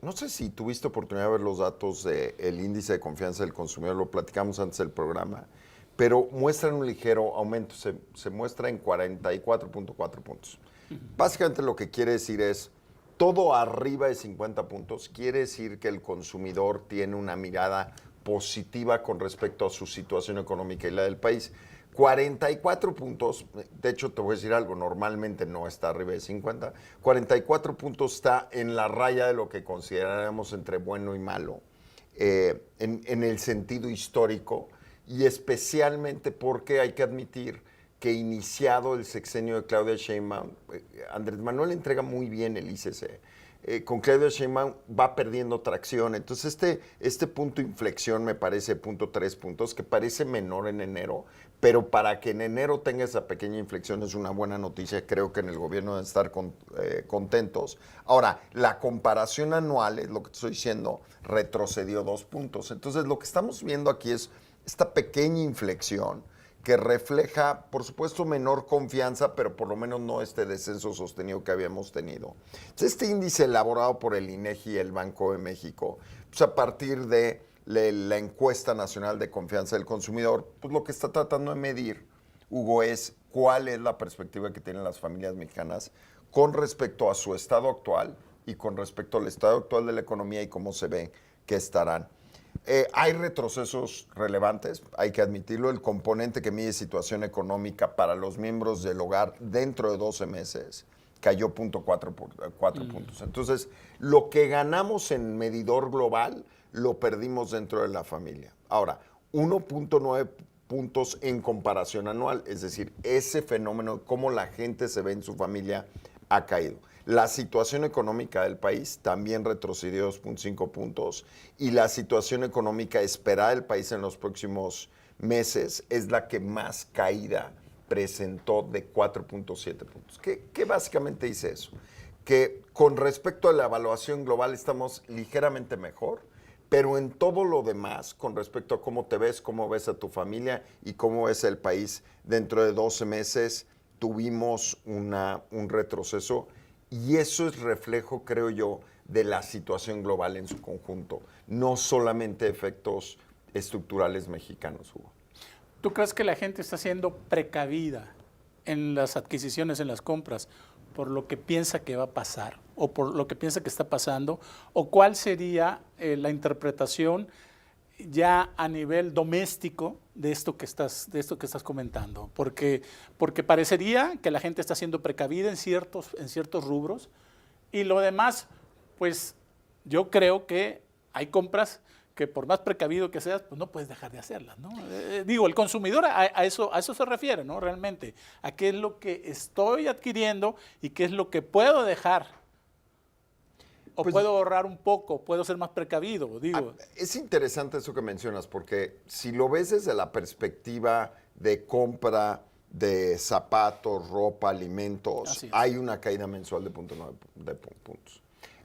No sé si tuviste oportunidad de ver los datos del índice de confianza del consumidor, lo platicamos antes del programa, pero muestran un ligero aumento, se muestra en 44.4 puntos. Básicamente lo que quiere decir es, todo arriba de 50 puntos quiere decir que el consumidor tiene una mirada positiva con respecto a su situación económica y la del país. 44 puntos, de hecho te voy a decir algo, normalmente no está arriba de 50, 44 puntos está en la raya de lo que consideramos entre bueno y malo, en el sentido histórico, y especialmente porque hay que admitir que iniciado el sexenio de Claudia Sheinbaum, Andrés Manuel entrega muy bien el ICC. Con Claudia Sheinbaum va perdiendo tracción. Entonces este punto de inflexión me parece punto 3 puntos, que parece menor en enero, pero para que en enero tenga esa pequeña inflexión es una buena noticia. Creo que en el gobierno deben estar contentos. Ahora, la comparación anual, es lo que te estoy diciendo, retrocedió 2 puntos. Entonces lo que estamos viendo aquí es esta pequeña inflexión que refleja, por supuesto, menor confianza, pero por lo menos no este descenso sostenido que habíamos tenido. Entonces, este índice elaborado por el INEGI y el Banco de México, pues a partir de la encuesta nacional de confianza del consumidor, pues lo que está tratando de medir, Hugo, es cuál es la perspectiva que tienen las familias mexicanas con respecto a su estado actual y con respecto al estado actual de la economía y cómo se ve que estarán. Hay retrocesos relevantes, hay que admitirlo. El componente que mide situación económica para los miembros del hogar dentro de 12 meses cayó 0.4 puntos. Entonces, lo que ganamos en medidor global lo perdimos dentro de la familia. Ahora, 1.9 puntos en comparación anual, es decir, ese fenómeno, cómo la gente se ve en su familia, ha caído. La situación económica del país también retrocedió 2.5 puntos y la situación económica esperada del país en los próximos meses es la que más caída presentó, de 4.7 puntos. ¿Qué básicamente dice eso? Que con respecto a la evaluación global estamos ligeramente mejor, pero en todo lo demás, con respecto a cómo te ves, cómo ves a tu familia y cómo ves el país, dentro de 12 meses tuvimos un retroceso. Y eso es reflejo, creo yo, de la situación global en su conjunto, no solamente efectos estructurales mexicanos, Hugo. ¿Tú crees que la gente está siendo precavida en las adquisiciones, en las compras, por lo que piensa que va a pasar o por lo que piensa que está pasando? ¿O cuál sería la interpretación ya a nivel doméstico de esto que estás comentando? Porque parecería que la gente está siendo precavida en ciertos rubros, y lo demás, pues yo creo que hay compras que por más precavido que seas, pues no puedes dejar de hacerlas, ¿no? Digo, el consumidor a eso se refiere, ¿no? Realmente, a qué es lo que estoy adquiriendo y qué es lo que puedo dejar. O pues, puedo ahorrar un poco, puedo ser más precavido, digo. Es interesante eso que mencionas, porque si lo ves desde la perspectiva de compra de zapatos, ropa, alimentos, hay una caída mensual de 0.9 puntos.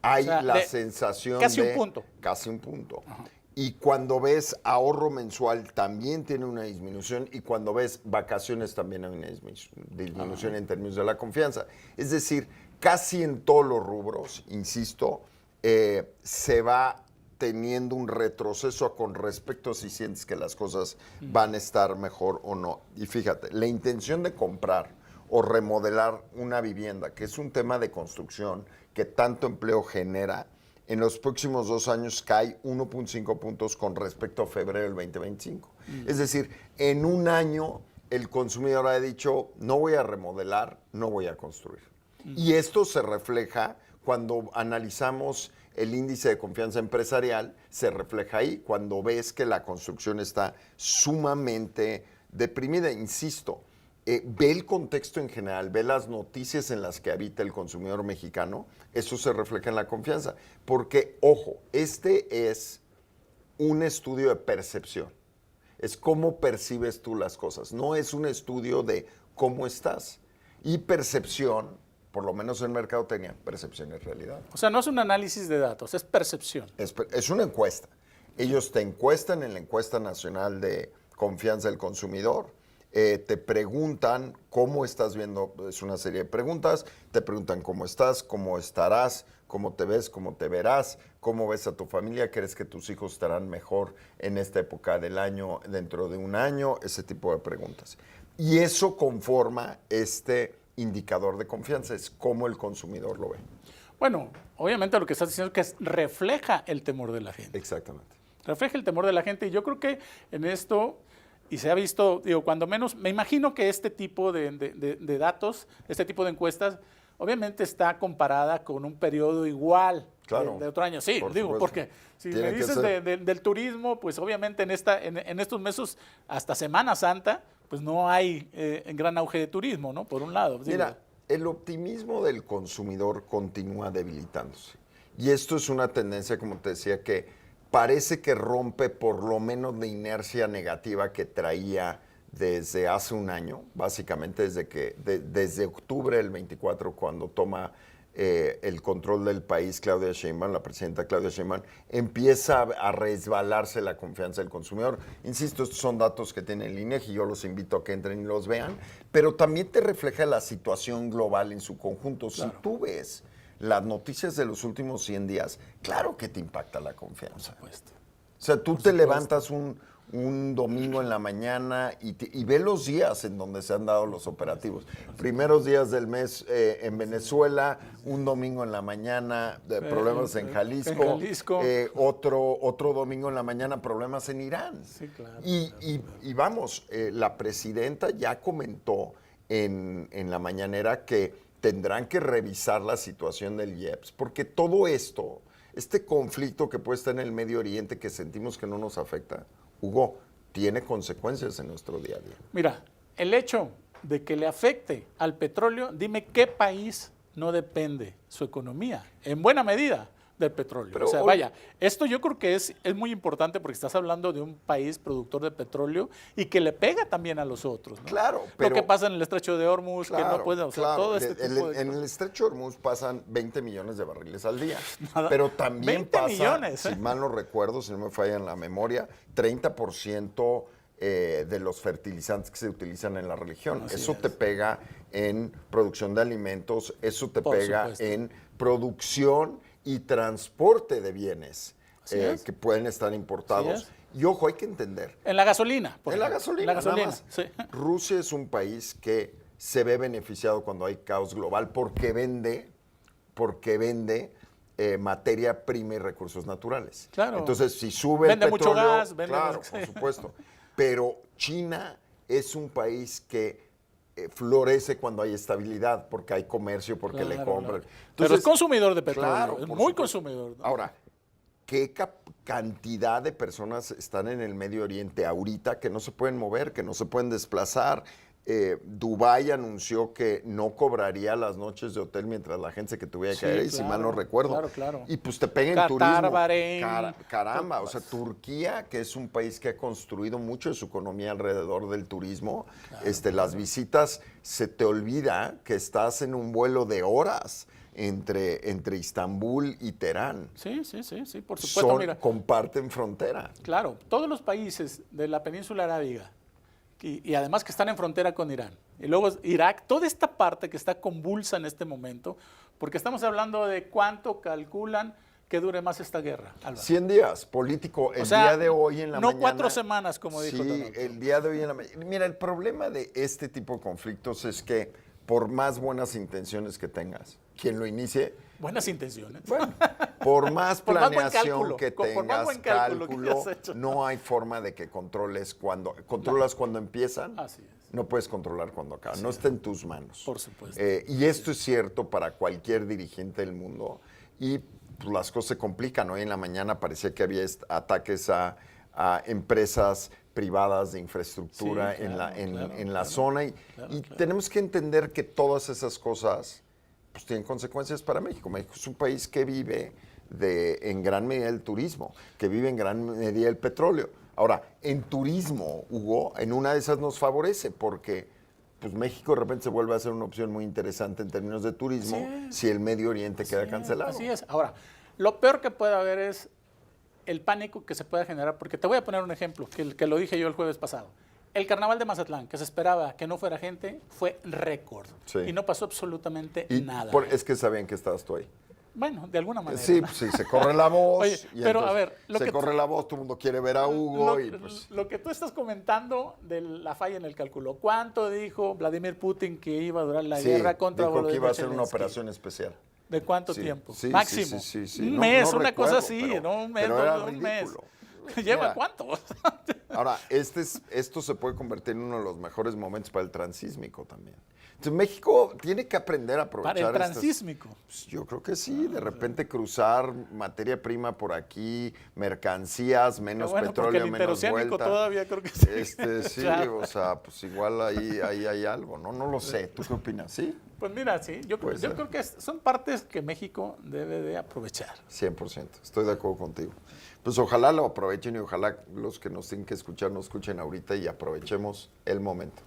Hay la sensación casi de... un punto. Casi un punto. Ajá. Y cuando ves ahorro mensual también tiene una disminución, y cuando ves vacaciones también hay una disminución en términos de la confianza. Es decir, casi en todos los rubros, insisto, se va teniendo un retroceso con respecto a si sientes que las cosas van a estar mejor o no. Y fíjate, la intención de comprar o remodelar una vivienda, que es un tema de construcción que tanto empleo genera, en los próximos 2 años cae 1.5 puntos con respecto a febrero del 2025. Es decir, en un año el consumidor ha dicho, no voy a remodelar, no voy a construir. Y esto se refleja cuando analizamos el índice de confianza empresarial, se refleja ahí, cuando ves que la construcción está sumamente deprimida. Insisto, ve el contexto en general, ve las noticias en las que habita el consumidor mexicano, eso se refleja en la confianza. Porque, ojo, este es un estudio de percepción, es cómo percibes tú las cosas, no es un estudio de cómo estás. Y percepción, por lo menos en mercadotecnia, percepción es realidad. O sea, no es un análisis de datos, es percepción. Es una encuesta. Ellos te encuestan en la encuesta nacional de confianza del consumidor. te preguntan cómo estás viendo, es una serie de preguntas, te preguntan cómo estás, cómo estarás, cómo te ves, cómo te verás, cómo ves a tu familia, crees que tus hijos estarán mejor en esta época del año, dentro de un año, ese tipo de preguntas. Y eso conforma este indicador de confianza, es cómo el consumidor lo ve. Bueno, obviamente lo que estás diciendo es que refleja el temor de la gente. Exactamente. Refleja el temor de la gente y yo creo que en esto, y se ha visto, digo, cuando menos, me imagino que este tipo de datos, este tipo de encuestas, obviamente está comparada con un periodo igual Claro, de otro año. Sí, digo, supuesto. porque si Tiene me que dices ser. del turismo, pues obviamente en estos meses, hasta Semana Santa, pues no hay gran auge de turismo, ¿no? Por un lado. Mira, el optimismo del consumidor continúa debilitándose. Y esto es una tendencia, como te decía, que parece que rompe por lo menos la inercia negativa que traía desde hace un año, básicamente desde octubre del 24, cuando toma el control del país Claudia Sheinbaum, la presidenta Claudia Sheinbaum, empieza a resbalarse la confianza del consumidor. Insisto, estos son datos que tiene el INEGI, yo los invito a que entren y los vean, pero también te refleja la situación global en su conjunto. Claro. Si tú ves las noticias de los últimos 100 días, claro que te impacta la confianza. Por supuesto. O sea, tú te levantas un domingo en la mañana y ve los días en donde se han dado los operativos. Primeros días del mes en Venezuela, un domingo en la mañana, problemas en Jalisco. Otro domingo en la mañana, problemas en Irán. Sí, claro. Y vamos, la presidenta ya comentó en la mañanera que tendrán que revisar la situación del IEPS, porque todo esto, este conflicto que puede estar en el Medio Oriente que sentimos que no nos afecta, Hugo, tiene consecuencias en nuestro día a día. Mira, el hecho de que le afecte al petróleo, dime qué país no depende su economía, en buena medida, del petróleo. Pero o sea, hoy, vaya, esto yo creo que es muy importante porque estás hablando de un país productor de petróleo y que le pega también a los otros, ¿no? Claro, pero... Lo que pasa en el estrecho de Hormuz, claro, que no puede, o sea, claro. todo este tipo de... En el estrecho de Hormuz pasan 20 millones de barriles al día, Nada, pero también 20 pasa, millones, si mal no recuerdo, si no me falla en la memoria, 30% de los fertilizantes que se utilizan en la región. Así eso es. te pega en producción de alimentos, eso te Por pega supuesto. en producción y transporte de bienes que pueden estar importados. Y ojo, hay que entender. En la gasolina. En la gasolina. En la gasolina, nada más. sí. Rusia es un país que se ve beneficiado cuando hay caos global porque vende materia prima y recursos naturales. Claro. Entonces, si sube Vende el petróleo, mucho gas, vende claro, mucho- por supuesto. Pero China es un país que florece cuando hay estabilidad, porque hay comercio, porque le Claro, compran. claro. Pero es consumidor de petróleo, claro, es por muy supuesto. consumidor, ¿no? Ahora, ¿qué cantidad de personas están en el Medio Oriente ahorita que no se pueden mover, que no se pueden desplazar? Dubái anunció que no cobraría las noches de hotel mientras la gente se que tuviera que Sí, ir, si mal no recuerdo. claro, claro. Y pues te pega en Qatar, turismo. Bahrein, Caramba, o sea, Turquía, que es un país que ha construido mucho de su economía alrededor del turismo, las visitas, se te olvida que estás en un vuelo de horas entre Istambul y Teherán. Sí, por supuesto, mira. Comparten frontera. Claro, todos los países de la península arábiga y además que están en frontera con Irán. Y luego Irak, toda esta parte que está convulsa en este momento, porque estamos hablando de cuánto calculan que dure más esta guerra, Álvaro. 100 días, político, el día de hoy en la mañana. No 4 semanas, como dijo Sí, Donald Trump. el día de hoy en la mañana. Mira, el problema de este tipo de conflictos es que por más buenas intenciones que tengas, quien lo inicie, Buenas intenciones. bueno, por más Por más buen planeación cálculo, que por más tengas, buen cálculo que cálculo, hayas hecho. no hay forma de que controles cuando empiezan. Así es. No puedes controlar cuando acaban, no está en tus manos. Por supuesto. Y esto es cierto para cualquier dirigente del mundo. Y pues, las cosas se complican. Hoy en la mañana parecía que había ataques a empresas privadas de infraestructura Sí, en la zona. Y tenemos que entender que todas esas cosas pues, tienen consecuencias para México. México es un país que vive en gran medida del turismo, que vive en gran medida del petróleo. Ahora, en turismo, Hugo, en una de esas nos favorece porque pues México de repente se vuelve a ser una opción muy interesante en términos de turismo si el Medio Oriente queda cancelado. Así es. Ahora, lo peor que puede haber es el pánico que se pueda generar, porque te voy a poner un ejemplo, que lo dije yo el jueves pasado. El carnaval de Mazatlán, que se esperaba que no fuera gente, fue récord. Sí. Y no pasó absolutamente Y nada. es que sabían que estabas tú ahí. Bueno, de alguna manera. Sí, ¿no? pues sí, se corre la voz. Oye, y pero entonces a ver, se corre la voz, todo el mundo quiere ver a Hugo. Y pues, lo que tú estás comentando de la falla en el cálculo, ¿cuánto dijo Vladimir Putin que iba a durar la sí, guerra contra dijo que Volodymyr iba a ser una Zelensky? operación especial. ¿De cuánto Sí, tiempo? sí, Máximo. sí. Un No- mes, no una cosa recuerdo, así, pero- ¿no? Un mes, pero era un mes. ridículo. ¿Lleva Mira, cuánto? Ahora, esto se puede convertir en uno de los mejores momentos para el transísmico también. Entonces, México tiene que aprender a aprovechar Para el estas- transísmico. Pues, yo creo que sí, de repente cruzar materia prima por aquí, mercancías, menos Bueno, porque petróleo, el menos interoceánico vuelta. todavía creo que sí. Sí, Claro. o sea, pues igual ahí hay algo, ¿no? No lo sé. ¿Tú qué opinas? ¿Sí? Pues mira, sí, yo Puede ser. creo que son partes que México debe de aprovechar. 100%, estoy de acuerdo contigo. Pues ojalá lo aprovechen y ojalá los que nos tienen que escuchar nos escuchen ahorita y aprovechemos el momento.